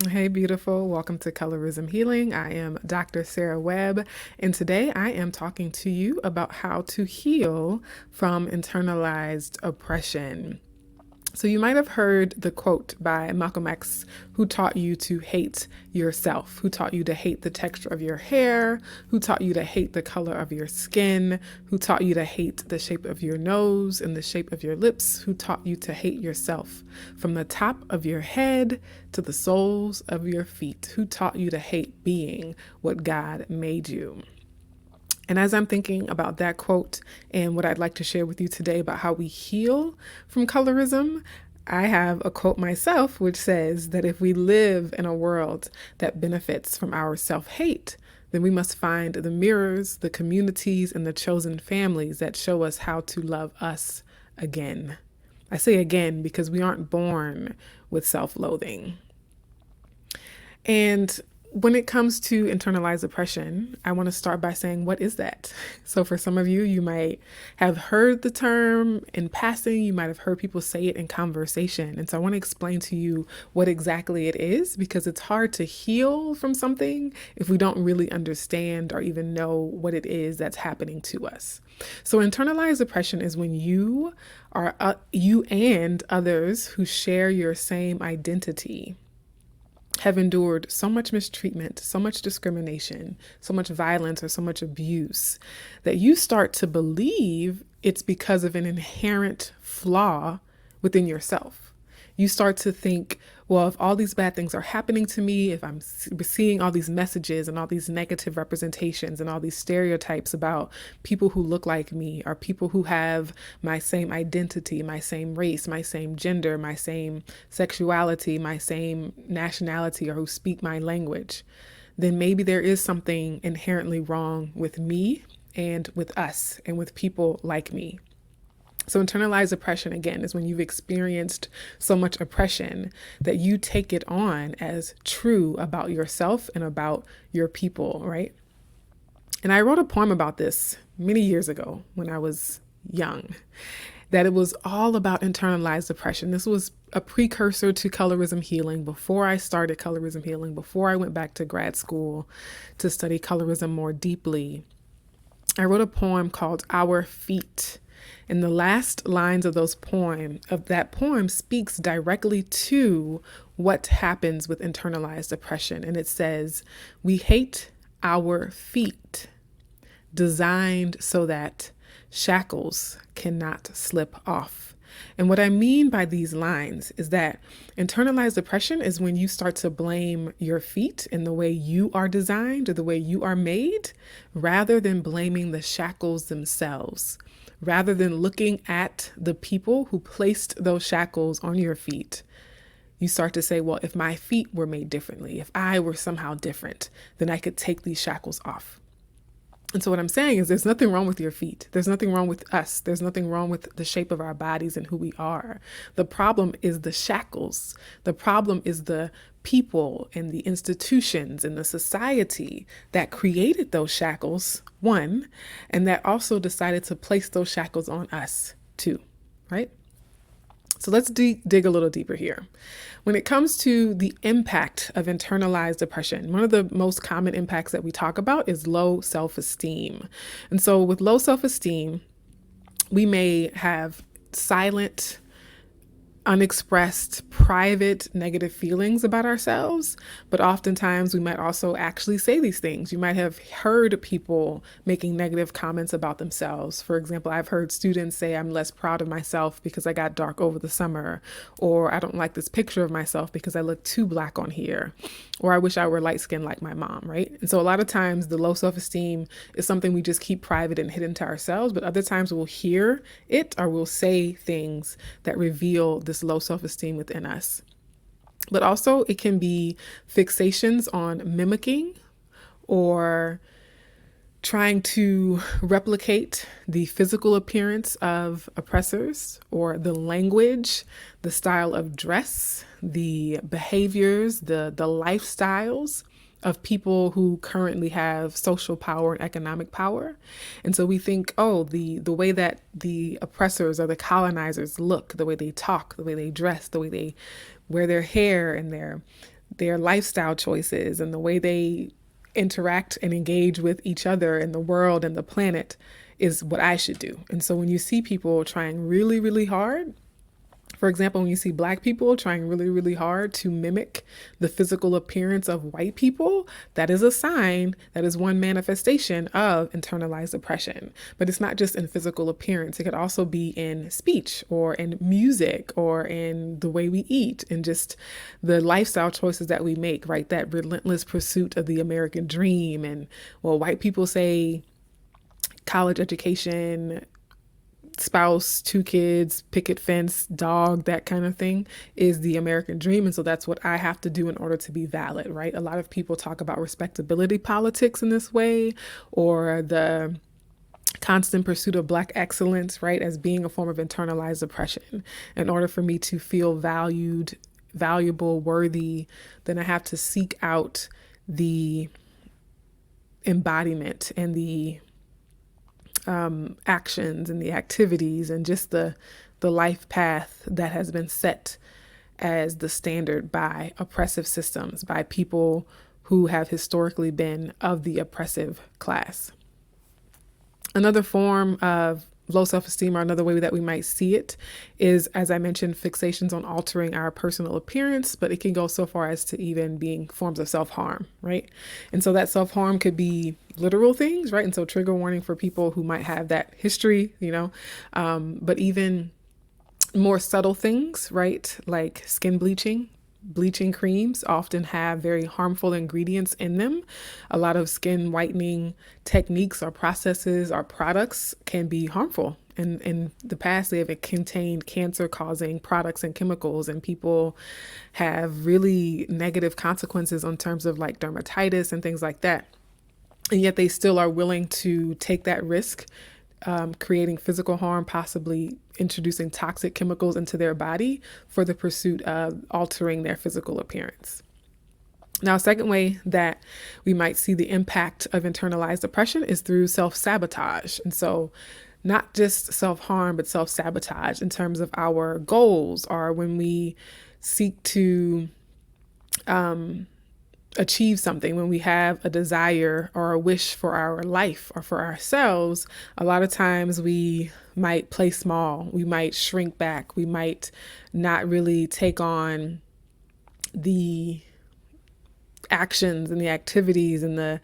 Hey, beautiful. Welcome to Colorism Healing. I am Dr. Sarah Webb, and today I am talking to you about how to heal from internalized oppression. So, you might have heard the quote by Malcolm X, who taught you to hate yourself, who taught you to hate the texture of your hair, who taught you to hate the color of your skin, who taught you to hate the shape of your nose and the shape of your lips, who taught you to hate yourself from the top of your head to the soles of your feet, who taught you to hate being what God made you. And as I'm thinking about that quote and what I'd like to share with you today about how we heal from colorism, I have a quote myself which says that if we live in a world that benefits from our self-hate, then we must find the mirrors, the communities, and the chosen families that show us how to love us again. I say again because we aren't born with self-loathing. And when it comes to internalized oppression, I want to start by saying, what is that? So for some of you, you might have heard the term in passing, you might have heard people say it in conversation. And so I want to explain to you what exactly it is, because it's hard to heal from something if we don't really understand or even know what it is that's happening to us. So internalized oppression is when you and others who share your same identity have endured so much mistreatment, so much discrimination, so much violence, or so much abuse that you start to believe it's because of an inherent flaw within yourself. You start to think, well, if all these bad things are happening to me, if I'm seeing all these messages and all these negative representations and all these stereotypes about people who look like me or people who have my same identity, my same race, my same gender, my same sexuality, my same nationality, or who speak my language, then maybe there is something inherently wrong with me and with us and with people like me. So internalized oppression, again, is when you've experienced so much oppression that you take it on as true about yourself and about your people, right? And I wrote a poem about this many years ago when I was young, that it was all about internalized oppression. This was a precursor to colorism healing before I started colorism healing, before I went back to grad school to study colorism more deeply. I wrote a poem called Our Feet. And the last lines of that poem speaks directly to what happens with internalized oppression. And it says, we hate our feet, designed so that shackles cannot slip off. And what I mean by these lines is that internalized oppression is when you start to blame your feet in the way you are designed or the way you are made, rather than blaming the shackles themselves. Rather than looking at the people who placed those shackles on your feet, you start to say, well, if my feet were made differently, if I were somehow different, then I could take these shackles off. And so what I'm saying is there's nothing wrong with your feet. There's nothing wrong with us. There's nothing wrong with the shape of our bodies and who we are. The problem is the shackles. The problem is the people and the institutions and the society that created those shackles, one, and that also decided to place those shackles on us, two, right? So let's dig a little deeper here. When it comes to the impact of internalized oppression, one of the most common impacts that we talk about is low self-esteem. And so with low self-esteem, we may have silent, unexpressed, private, negative feelings about ourselves, but oftentimes we might also actually say these things. You might have heard people making negative comments about themselves. For example, I've heard students say, I'm less proud of myself because I got dark over the summer, or I don't like this picture of myself because I look too black on here, or I wish I were light-skinned like my mom, right? And so a lot of times the low self-esteem is something we just keep private and hidden to ourselves, but other times we'll hear it or we'll say things that reveal this low self-esteem within us. But also it can be fixations on mimicking or trying to replicate the physical appearance of oppressors, or the language, the style of dress, the behaviors, the lifestyles of people who currently have social power and economic power. And so we think, oh, the way that the oppressors or the colonizers look, the way they talk, the way they dress, the way they wear their hair and their lifestyle choices and the way they interact and engage with each other and the world and the planet is what I should do. And so when you see people trying really, really hard, for example, when you see Black people trying really, really hard to mimic the physical appearance of white people, that is a sign, that is one manifestation of internalized oppression. But it's not just in physical appearance. It could also be in speech or in music or in the way we eat and just the lifestyle choices that we make, right? That relentless pursuit of the American dream. And well, white people say college education, spouse, 2 kids, picket fence, dog, that kind of thing is the American dream. And so that's what I have to do in order to be valid, right? A lot of people talk about respectability politics in this way, or the constant pursuit of Black excellence, right, as being a form of internalized oppression. In order for me to feel valued, valuable, worthy, then I have to seek out the embodiment and the actions and the activities and just the life path that has been set as the standard by oppressive systems, by people who have historically been of the oppressive class. Another form of low self-esteem, or another way that we might see it, is, as I mentioned, fixations on altering our personal appearance, but it can go so far as to even being forms of self-harm, right? And so that self-harm could be literal things, right? And so trigger warning for people who might have that history, but even more subtle things, right? Like skin bleaching. Bleaching creams often have very harmful ingredients in them. A lot of skin whitening techniques or processes or products can be harmful. And in the past, they have contained cancer-causing products and chemicals, and people have really negative consequences in terms of like dermatitis and things like that. And yet they still are willing to take that risk, creating physical harm, possibly introducing toxic chemicals into their body for the pursuit of altering their physical appearance. Now, a second way that we might see the impact of internalized oppression is through self-sabotage. And so not just self-harm, but self-sabotage in terms of our goals, or when we seek to achieve something, when we have a desire or a wish for our life or for ourselves, a lot of times we might play small, we might shrink back, we might not really take on the actions and the activities and the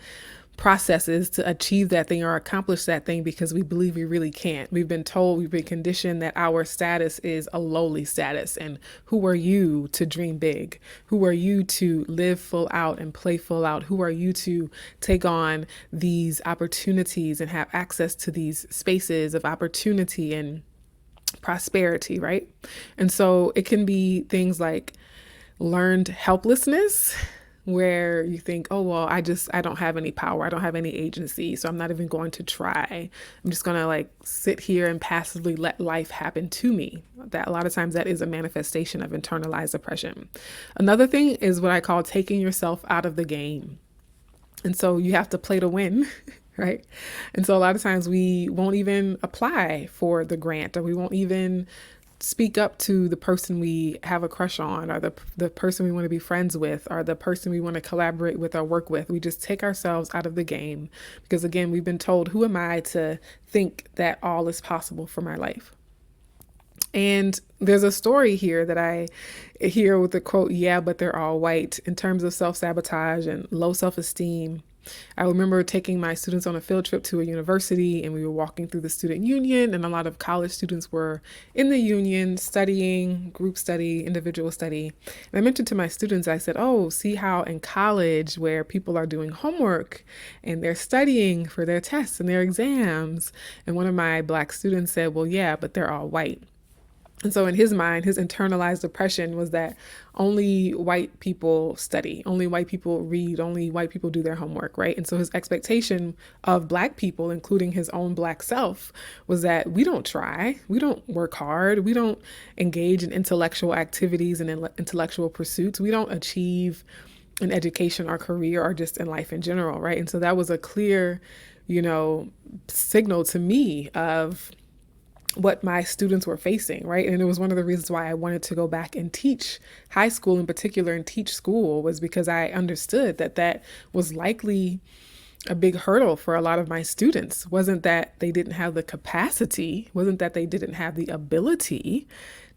processes to achieve that thing or accomplish that thing because we believe we really can't. We've been told, we've been conditioned that our status is a lowly status. And who are you to dream big? Who are you to live full out and play full out? Who are you to take on these opportunities and have access to these spaces of opportunity and prosperity, right? And so it can be things like learned helplessness, where you think, oh, well, I don't have any power. I don't have any agency. So I'm not even going to try. I'm just going to like sit here and passively let life happen to me. That a lot of times that is a manifestation of internalized oppression. Another thing is what I call taking yourself out of the game. And so you have to play to win, right? And so a lot of times we won't even apply for the grant, or we won't even speak up to the person we have a crush on, or the person we want to be friends with, or the person we want to collaborate with or work with. We just take ourselves out of the game because, again, we've been told, who am I to think that all is possible for my life? And there's a story here that I hear with the quote, yeah, but they're all white, in terms of self-sabotage and low self-esteem. I remember taking my students on a field trip to a university, and we were walking through the student union, and a lot of college students were in the union studying, group study, individual study. And I mentioned to my students, I said, oh, see how in college where people are doing homework and they're studying for their tests and their exams. And one of my Black students said, well, yeah, but they're all white. And so in his mind, his internalized oppression was that only white people study, only white people read, only white people do their homework, right? And so his expectation of Black people, including his own Black self, was that we don't try, we don't work hard, we don't engage in intellectual activities and intellectual pursuits, we don't achieve an education or career or just in life in general, right? And so that was a clear, signal to me of what my students were facing, right? And it was one of the reasons why I wanted to go back and teach high school in particular and teach school, was because I understood that that was likely a big hurdle for a lot of my students. Wasn't that they didn't have the capacity, wasn't that they didn't have the ability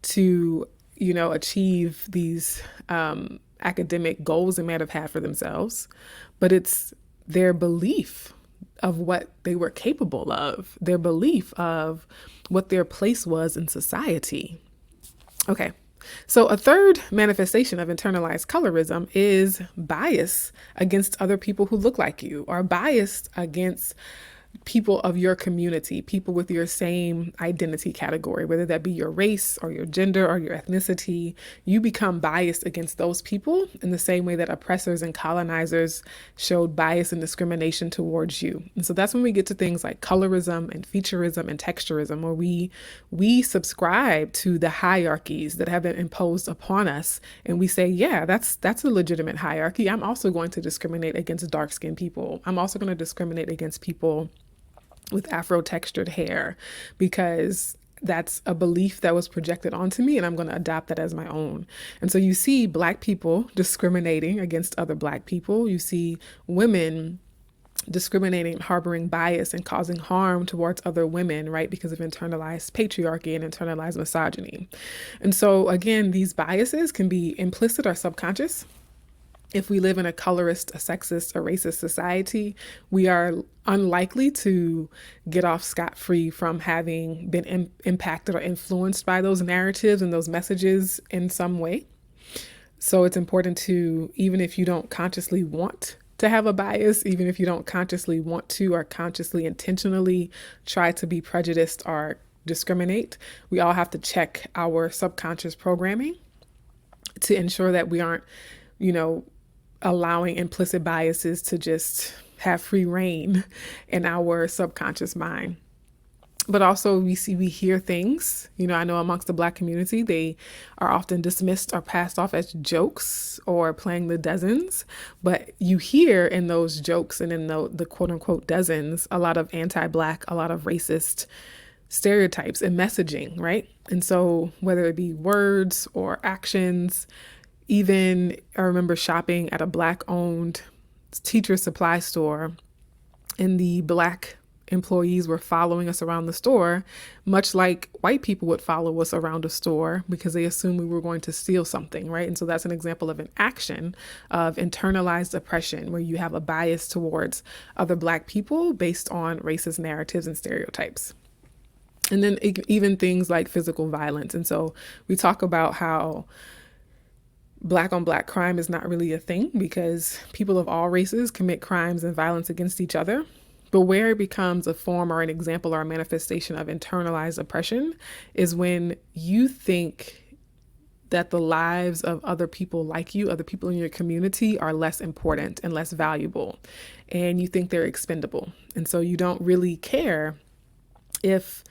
to, achieve these academic goals they might have had for themselves, but it's their belief of what they were capable of, their belief of what their place was in society. Okay, so a third manifestation of internalized colorism is bias against other people who look like you, or bias against people of your community, people with your same identity category, whether that be your race or your gender or your ethnicity. You become biased against those people in the same way that oppressors and colonizers showed bias and discrimination towards you. And so that's when we get to things like colorism and featureism and texturism, where we subscribe to the hierarchies that have been imposed upon us, and we say, yeah, that's a legitimate hierarchy. I'm also going to discriminate against dark-skinned people. I'm also going to discriminate against people with Afro-textured hair, because that's a belief that was projected onto me, and I'm going to adopt that as my own. And so you see Black people discriminating against other Black people. You see women discriminating, harboring bias, and causing harm towards other women, right? Because of internalized patriarchy and internalized misogyny. And so again, these biases can be implicit or subconscious. If we live in a colorist, a sexist, or racist society, we are unlikely to get off scot-free from having been impacted or influenced by those narratives and those messages in some way. So it's important to, even if you don't consciously want to have a bias, even if you don't consciously want to or consciously intentionally try to be prejudiced or discriminate, we all have to check our subconscious programming to ensure that we aren't, allowing implicit biases to just have free reign in our subconscious mind. But also we hear things, I know amongst the Black community, they are often dismissed or passed off as jokes or playing the dozens. But you hear in those jokes and in the quote unquote dozens, a lot of anti-Black, a lot of racist stereotypes and messaging, right? And so whether it be words or actions, even I remember shopping at a Black-owned teacher supply store, and the Black employees were following us around the store, much like white people would follow us around a store because they assumed we were going to steal something, right? And so that's an example of an action of internalized oppression, where you have a bias towards other Black people based on racist narratives and stereotypes. And then even things like physical violence. And so we talk about how Black on Black crime is not really a thing because people of all races commit crimes and violence against each other. But where it becomes a form or an example or a manifestation of internalized oppression is when you think that the lives of other people like you, other people in your community, are less important and less valuable, and you think they're expendable. And so you don't really care if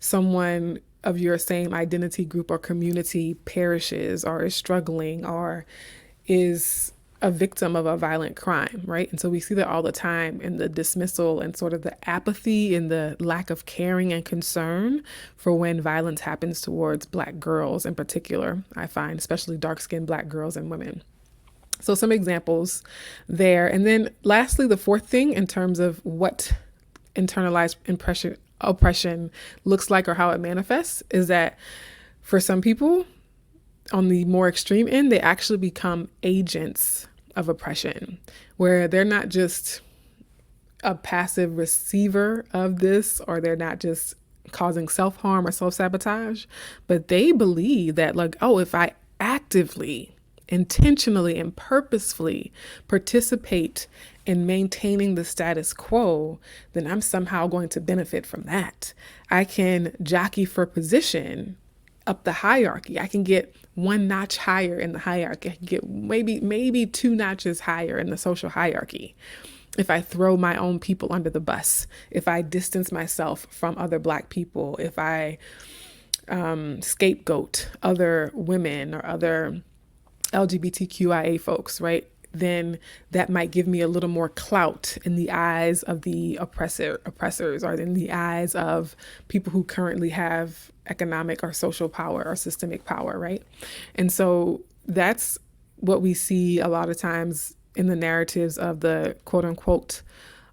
someone of your same identity group or community perishes or is struggling or is a victim of a violent crime, right? And so we see that all the time in the dismissal and sort of the apathy and the lack of caring and concern for when violence happens towards Black girls in particular, I find, especially dark-skinned Black girls and women. So some examples there. And then lastly, the fourth thing in terms of what internalized oppression looks like or how it manifests is that for some people on the more extreme end, they actually become agents of oppression, where they're not just a passive receiver of this, or they're not just causing self-harm or self-sabotage, but they believe that, like, oh, if I actively, intentionally, and purposefully participate in maintaining the status quo, then I'm somehow going to benefit from that. I can jockey for position up the hierarchy. I can get one notch higher in the hierarchy. I can get maybe 2 notches higher in the social hierarchy if I throw my own people under the bus, if I distance myself from other Black people, if I scapegoat other women or other LGBTQIA folks, right? then that might give me a little more clout in the eyes of the oppressors, or in the eyes of people who currently have economic or social power or systemic power, right? And so that's what we see a lot of times in the narratives of the quote unquote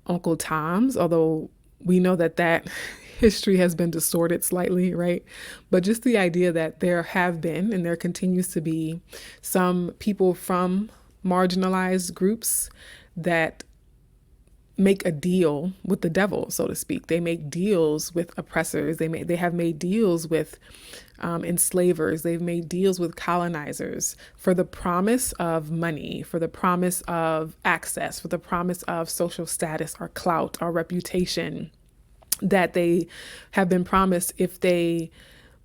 Uncle Toms, although we know that history has been distorted slightly, right? But just the idea that there have been and there continues to be some people from marginalized groups that make a deal with the devil, so to speak. They make deals with oppressors. They have made deals with enslavers. They've made deals with colonizers for the promise of money, for the promise of access, for the promise of social status or clout or reputation that they have been promised if they,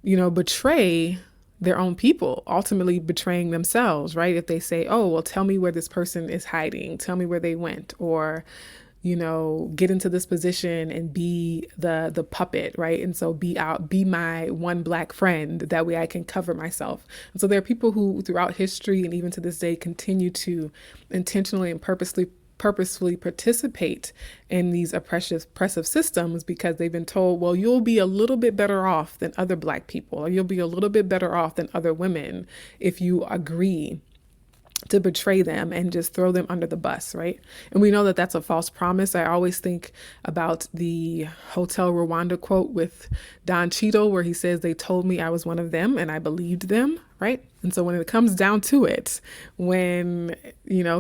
betray their own people, ultimately betraying themselves, right? If they say, oh, well, tell me where this person is hiding, tell me where they went, or get into this position and be the puppet, right? And so be my one black friend. That way I can cover myself. And so there are people who throughout history and even to this day continue to intentionally and purposefully participate in these oppressive systems because they've been told, well, you'll be a little bit better off than other black people, or you'll be a little bit better off than other women if you agree to betray them and just throw them under the bus, right? And we know that that's a false promise. I always think about the Hotel Rwanda quote with Don Cheadle, where he says, they told me I was one of them and I believed them, right? And so when it comes down to it, when,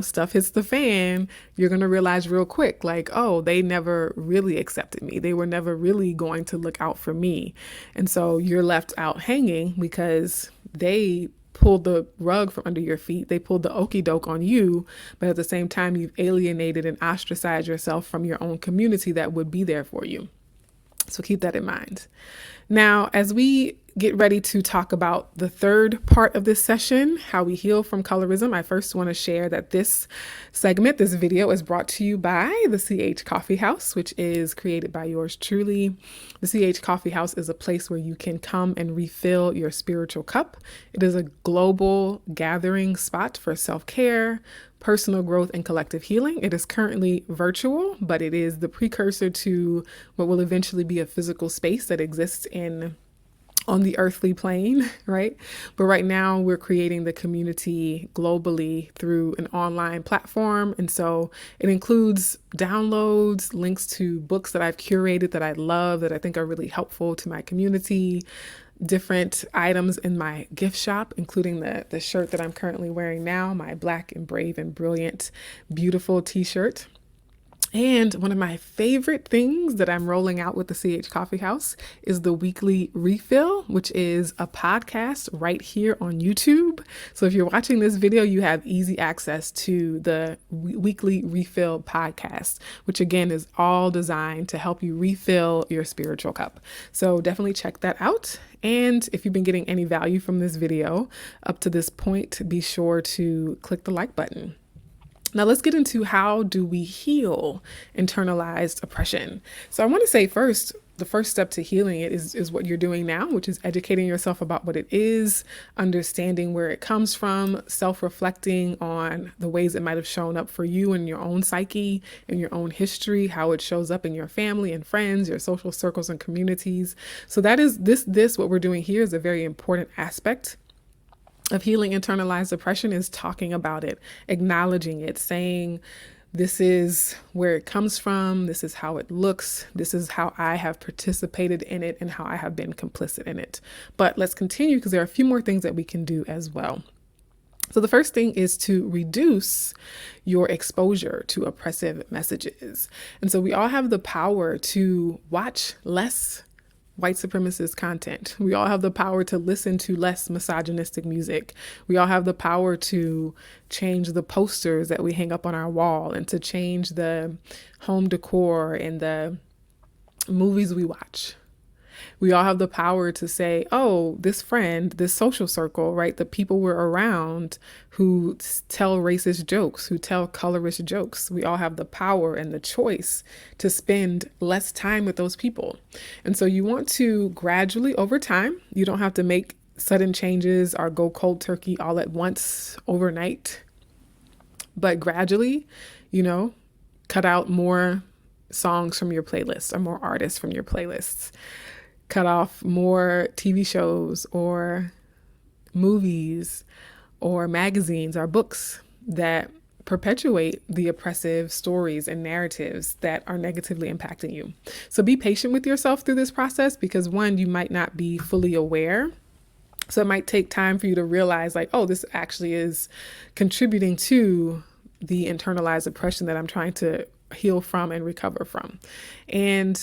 stuff hits the fan, you're going to realize real quick, like, oh, they never really accepted me. They were never really going to look out for me. And so you're left out hanging because they pulled the rug from under your feet. They pulled the okie doke on you, but at the same time, you've alienated and ostracized yourself from your own community that would be there for you. So keep that in mind. Now, as we get ready to talk about the third part of this session, how we heal from colorism, I first want to share that this video is brought to you by the CH Coffee House, which is created by yours truly. The CH Coffee House is a place where you can come and refill your spiritual cup. It is a global gathering spot for self-care, personal growth, and collective healing. It is currently virtual, but it is the precursor to what will eventually be a physical space that exists on the earthly plane, right? But right now we're creating the community globally through an online platform. And so it includes downloads, links to books that I've curated that I love, that I think are really helpful to my community, different items in my gift shop, including the shirt that I'm currently wearing now, my Black and Brave and Brilliant, beautiful t-shirt. And one of my favorite things that I'm rolling out with the CH Coffee House is the Weekly Refill, which is a podcast right here on YouTube. So if you're watching this video, you have easy access to the Weekly Refill podcast, which again is all designed to help you refill your spiritual cup. So definitely check that out. And if you've been getting any value from this video up to this point, be sure to click the like button. Now let's get into how do we heal internalized oppression. So I want to say first, the first step to healing it is what you're doing now, which is educating yourself about what it is, understanding where it comes from, self-reflecting on the ways it might have shown up for you in your own psyche, in your own history, how it shows up in your family and friends, your social circles and communities. So that is what we're doing here is a very important aspect of healing internalized oppression, is talking about it, acknowledging it, saying, this is where it comes from, this is how it looks, this is how I have participated in it and how I have been complicit in it. But let's continue because there are a few more things that we can do as well. So the first thing is to reduce your exposure to oppressive messages. And so we all have the power to watch less white supremacist content. We all have the power to listen to less misogynistic music. We all have the power to change the posters that we hang up on our wall and to change the home decor and the movies we watch. We all have the power to say, oh, this friend, this social circle, right? The people we're around who tell racist jokes, who tell colorist jokes. We all have the power and the choice to spend less time with those people. And so you want to gradually over time, you don't have to make sudden changes or go cold turkey all at once overnight. But gradually, you know, cut out more songs from your playlists or more artists from your playlists. Cut off more TV shows or movies or magazines or books that perpetuate the oppressive stories and narratives that are negatively impacting you. So be patient with yourself through this process because one, you might not be fully aware. So it might take time for you to realize like, oh, this actually is contributing to the internalized oppression that I'm trying to heal from and recover from. And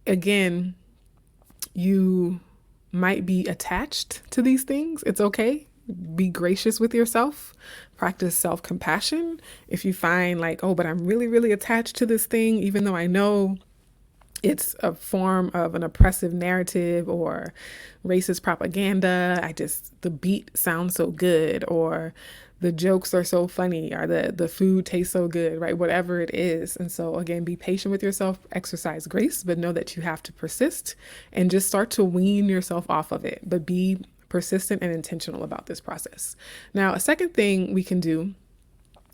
again, you might be attached to these things. It's okay. Be gracious with yourself. Practice self-compassion. If you find like, oh, but I'm really, really attached to this thing, even though I know it's a form of an oppressive narrative or racist propaganda. The beat sounds so good, or the jokes are so funny, or the food tastes so good, right? Whatever it is. And so again, be patient with yourself, exercise grace, but know that you have to persist and just start to wean yourself off of it, but be persistent and intentional about this process. Now, a second thing we can do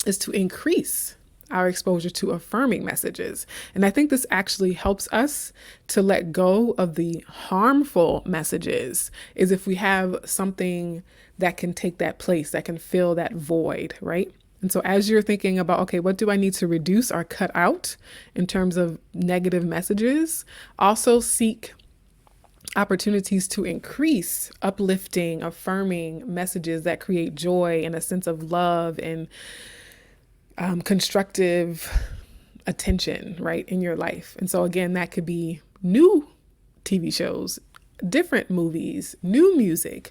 is to increase our exposure to affirming messages. And I think this actually helps us to let go of the harmful messages, is if we have something that can take that place, that can fill that void, right? And so as you're thinking about, okay, what do I need to reduce or cut out in terms of negative messages, also seek opportunities to increase uplifting, affirming messages that create joy and a sense of love and constructive attention, right, in your life. And so again, that could be new TV shows, different movies, new music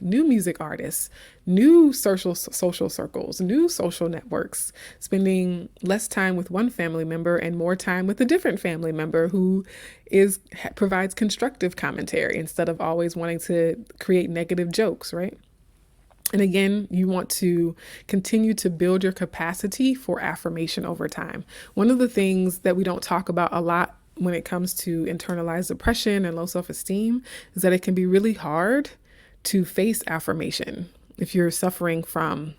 artists, new social circles, new social networks, spending less time with one family member and more time with a different family member who provides constructive commentary instead of always wanting to create negative jokes, right? And again, you want to continue to build your capacity for affirmation over time. One of the things that we don't talk about a lot when it comes to internalized depression and low self-esteem is that it can be really hard to face affirmation. If you're suffering from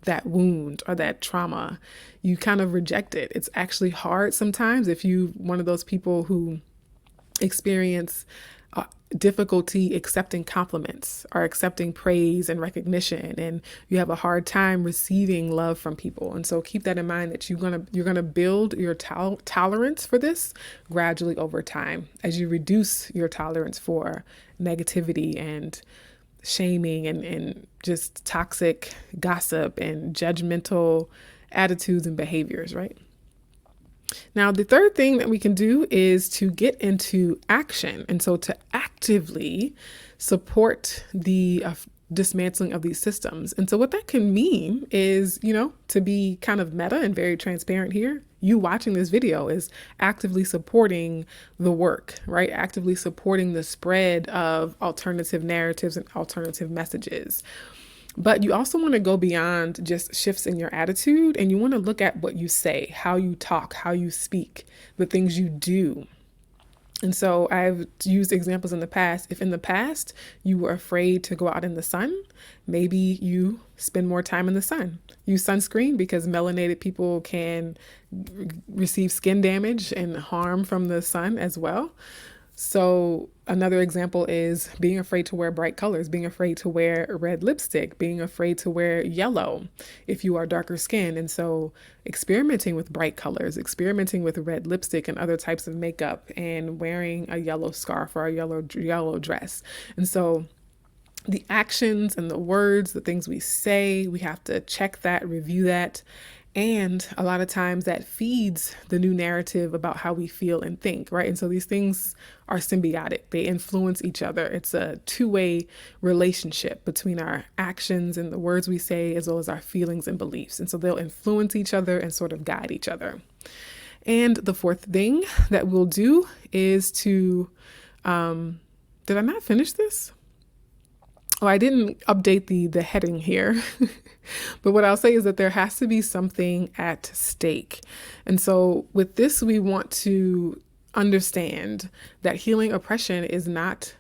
that wound or that trauma, you kind of reject it. It's actually hard sometimes if you're one of those people who experience difficulty accepting compliments or accepting praise and recognition, and you have a hard time receiving love from people. And so keep that in mind, that you're gonna build your tolerance for this gradually over time as you reduce your tolerance for negativity and shaming and just toxic gossip and judgmental attitudes and behaviors, right? Now, the third thing that we can do is to get into action. And so to actively support the dismantling of these systems. And so what that can mean is, to be kind of meta and very transparent here, you watching this video is actively supporting the work, right? Actively supporting the spread of alternative narratives and alternative messages. But you also want to go beyond just shifts in your attitude, and you want to look at what you say, how you talk, how you speak, the things you do. And so I've used examples in the past. If in the past you were afraid to go out in the sun, maybe you spend more time in the sun. Use sunscreen, because melanated people can receive skin damage and harm from the sun as well. So another example is being afraid to wear bright colors, being afraid to wear red lipstick, being afraid to wear yellow if you are darker skinned. And so experimenting with bright colors, experimenting with red lipstick and other types of makeup, and wearing a yellow scarf or a yellow dress. And so the actions and the words, the things we say, we have to check that, review that. And a lot of times that feeds the new narrative about how we feel and think, right? And so these things are symbiotic. They influence each other. It's a two-way relationship between our actions and the words we say, as well as our feelings and beliefs. And so they'll influence each other and sort of guide each other. And the fourth thing that we'll do is to, did I not finish this? Oh, I didn't update the heading here. But what I'll say is that there has to be something at stake. And so with this, we want to understand that healing oppression is not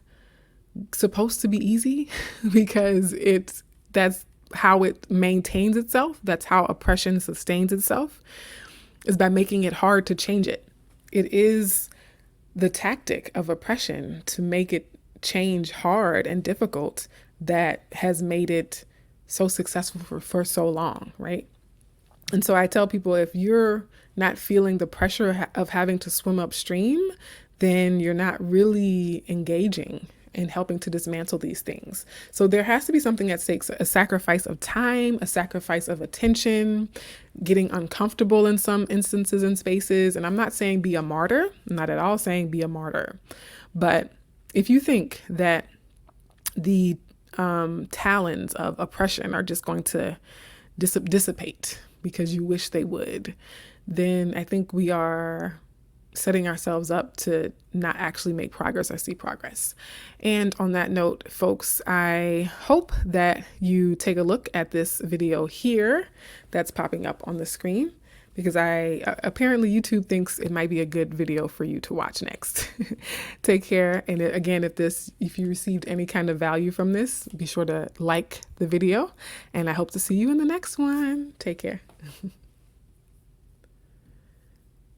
supposed to be easy, because that's how it maintains itself, that's how oppression sustains itself, is by making it hard to change it. It is the tactic of oppression to make it change hard and difficult that has made it so successful for so long, right? And so I tell people, if you're not feeling the pressure of having to swim upstream, then you're not really engaging in helping to dismantle these things. So there has to be something at stake, a sacrifice of time, a sacrifice of attention, getting uncomfortable in some instances and spaces. And I'm not saying be a martyr, I'm not at all saying be a martyr. But if you think that the talons of oppression are just going to dissipate because you wish they would, then I think we are setting ourselves up to not actually make progress or see progress. And on that note, folks, I hope that you take a look at this video here that's popping up on the screen, because apparently YouTube thinks it might be a good video for you to watch next. Take care. And again, if you received any kind of value from this, be sure to like the video, and I hope to see you in the next one. Take care.